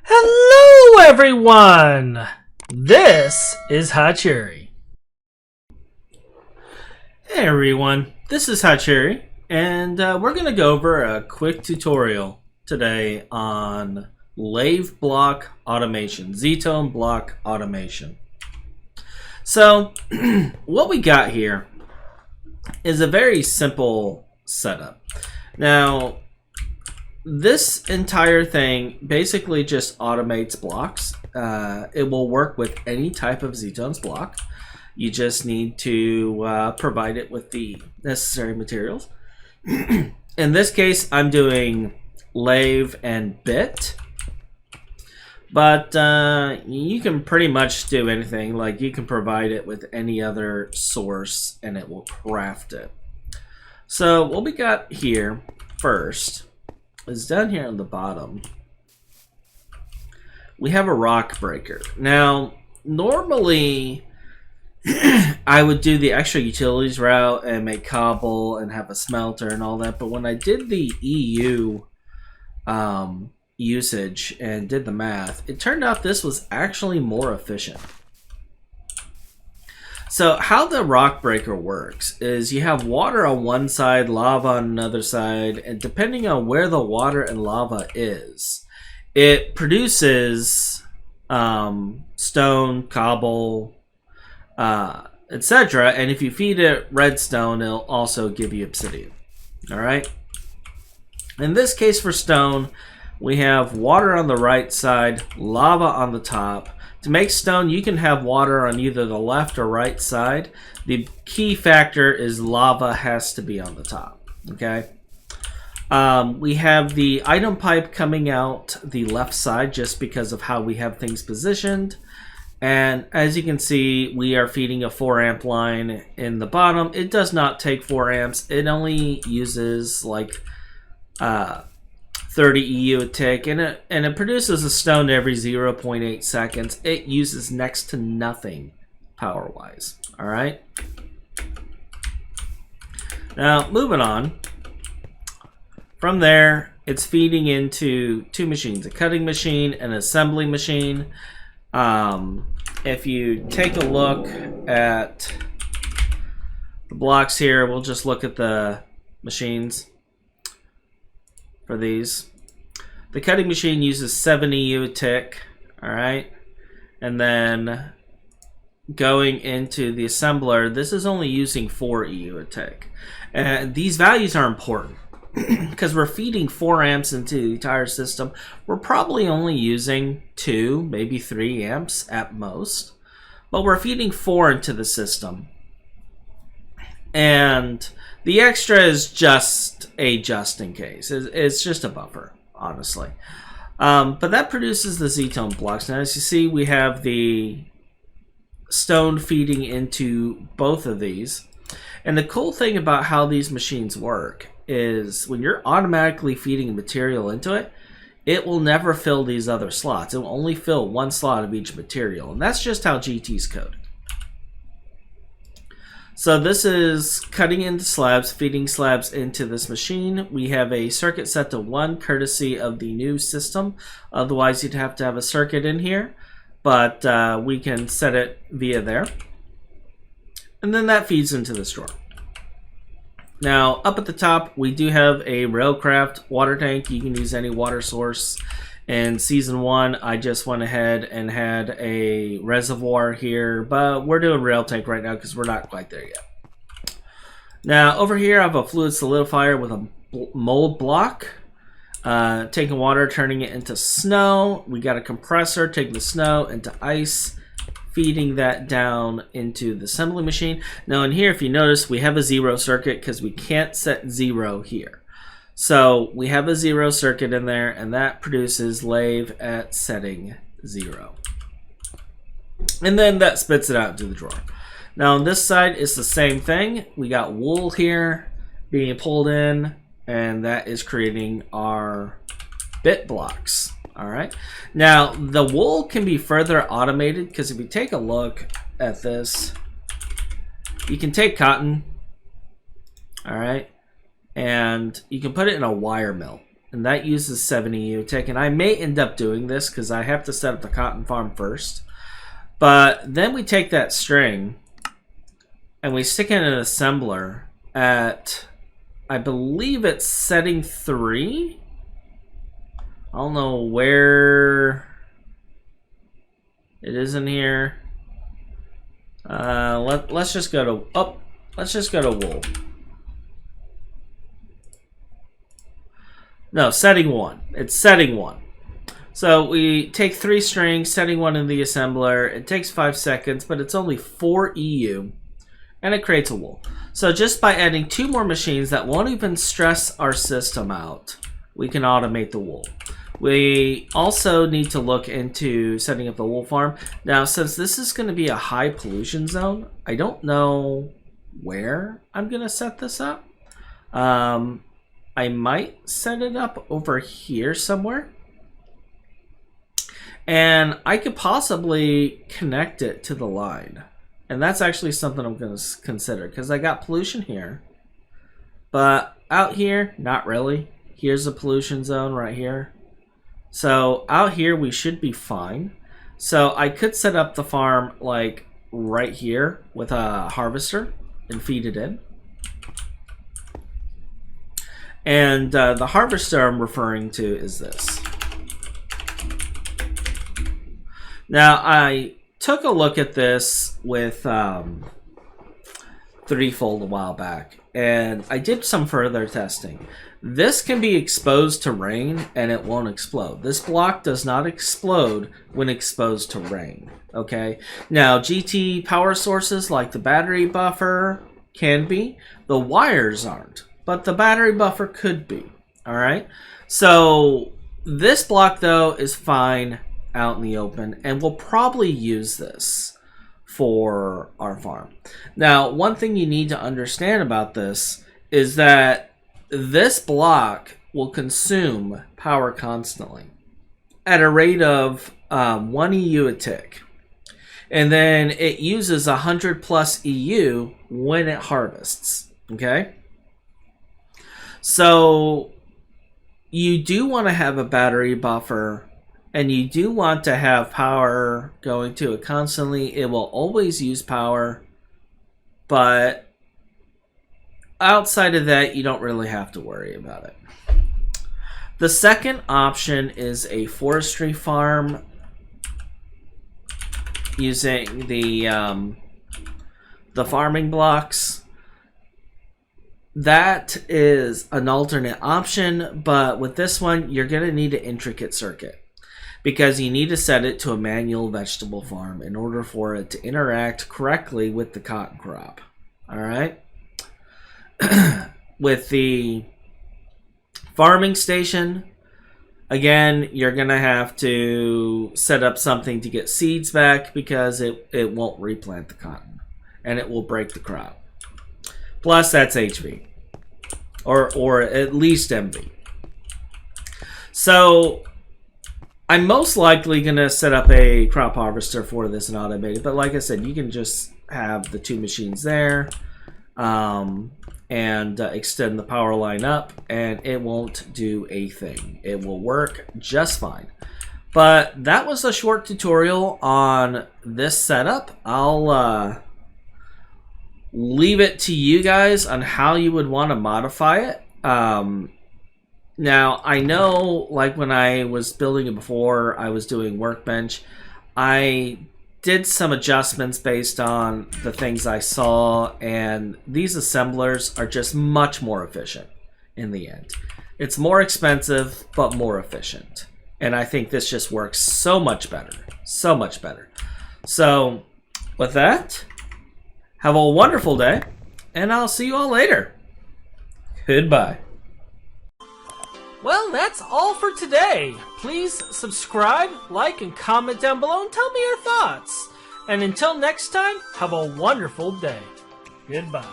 Hello everyone! This is Hachuurui. Hey everyone, this is Hachuurui, and we're going to go over a quick tutorial today on lathe block automation, Ztone block automation. So, what we got here is a very simple setup. Now, this entire thing basically just automates blocks. It will work with any type of Ztones block. You just need to provide it with the necessary materials. In this case, I'm doing lathe and bit. But you can pretty much do anything. Like, you can provide it with any other source and it will craft it. So what we got here first is down here on the bottom. We have a rock breaker. Now, normally I would do the extra utilities route and make cobble and have a smelter and all that. But when I did the EU usage and did the math, it turned out this was actually more efficient. So how the rock breaker works is you have water on one side, lava on another side, and depending on where the water and lava is, it produces stone, cobble, etc. And if you feed it redstone, it'll also give you obsidian. All right. In this case for stone, we have water on the right side, lava on the top. To make stone, you can have water on either the left or right side. The key factor is lava has to be on the top. Okay. We have the item pipe coming out the left side just because of how we have things positioned. And as you can see, we are feeding a 4 amp line in the bottom. It does not take 4 amps. It only uses like 30 EU a tick, and it produces a stone every 0.8 seconds. It uses next to nothing power-wise. All right. Now, moving on. From there, it's feeding into two machines, a cutting machine and an assembly machine. If you take a look at the blocks here, we'll just look at the machines. For these, the cutting machine uses 7 EU a tick, all right, and then going into the assembler, this is only using 4 EU a tick, and these values are important because we're feeding 4 amps into the entire system. We're probably only using 2, maybe 3 amps at most, but we're feeding 4 into the system, and the extra is just in case. It's just a buffer, honestly. But that produces the Ztone blocks. Now, as you see, we have the stone feeding into both of these. And the cool thing about how these machines work is when you're automatically feeding material into it, it will never fill these other slots. It will only fill one slot of each material. And that's just how GT's coded. So this is cutting into slabs, feeding slabs into this machine. We have a circuit set to 1 courtesy of the new system. Otherwise, you'd have to have a circuit in here, but we can set it via there. And then that feeds into this drawer. Now, up at the top, we do have a Railcraft water tank. You can use any water source. In Season 1, I just went ahead and had a reservoir here, but we're doing rail tank right now because we're not quite there yet. Now, over here, I have a fluid solidifier with a mold block. Taking water, turning it into snow. We got a compressor, taking the snow into ice, feeding that down into the assembly machine. Now, in here, if you notice, we have a 0 circuit because we can't set 0 here. So we have a 0 circuit in there, and that produces lathe at setting 0. And then that spits it out into the drawer. Now on this side, it's the same thing. We got wool here being pulled in, and that is creating our bit blocks. All right. Now the wool can be further automated because if you take a look at this, you can take cotton, all right, and you can put it in a wire mill. and that uses 7 EU tick. And I may end up doing this because I have to set up the cotton farm first. But then we take that string and we stick it in an assembler at, I believe it's setting 3. I don't know where it is in here. Let's just go to let's just go to wool. No, setting 1. It's setting 1. So we take 3 strings, setting 1 in the assembler. It takes 5 seconds, but it's only 4 EU, and it creates a wool. So just by adding 2 more machines that won't even stress our system out, we can automate the wool. We also need to look into setting up the wool farm. Now, since this is going to be a high pollution zone, I don't know where I'm going to set this up. I might set it up over here somewhere. And I could possibly connect it to the line. And that's actually something I'm going to consider, because I got pollution here. But out here, not really. Here's a pollution zone right here. So out here we should be fine. So I could set up the farm like right here with a harvester and feed it in. And the harvester I'm referring to is this. Now I took a look at this with Threefold a while back, and I did some further testing. This can be exposed to rain and it won't explode. This block does not explode when exposed to rain. Okay. Now GT power sources like the battery buffer can be. The wires aren't, but the battery buffer could be. All right. So this block though is fine out in the open, and we'll probably use this for our farm. Now, one thing you need to understand about this is that this block will consume power constantly at a rate of 1 EU a tick. And then it uses 100 plus EU when it harvests. Okay? So you do want to have a battery buffer, and you do want to have power going to it constantly. It will always use power, but outside of that, you don't really have to worry about it. The second option is a forestry farm using the farming blocks. That is an alternate option, but with this one, you're going to need an intricate circuit, because you need to set it to a manual vegetable farm in order for it to interact correctly with the cotton crop. All right? With the farming station, again, you're going to have to set up something to get seeds back, because it won't replant the cotton, and it will break the crop. Plus, that's HV, or at least MV. So I'm most likely going to set up a crop harvester for this and automate it. But like I said, you can just have the 2 machines there and extend the power line up, and it won't do a thing. It will work just fine. But that was a short tutorial on this setup. I'll leave it to you guys on how you would want to modify it. Now, I know, like when I was building it before, I was doing Workbench, I did some adjustments based on the things I saw, and these assemblers are just much more efficient in the end. It's more expensive, but more efficient. And I think this just works so much better. So much better. So, with that, have a wonderful day, and I'll see you all later. Goodbye. Well, that's all for today. Please subscribe, like, and comment down below and tell me your thoughts. And until next time, have a wonderful day. Goodbye.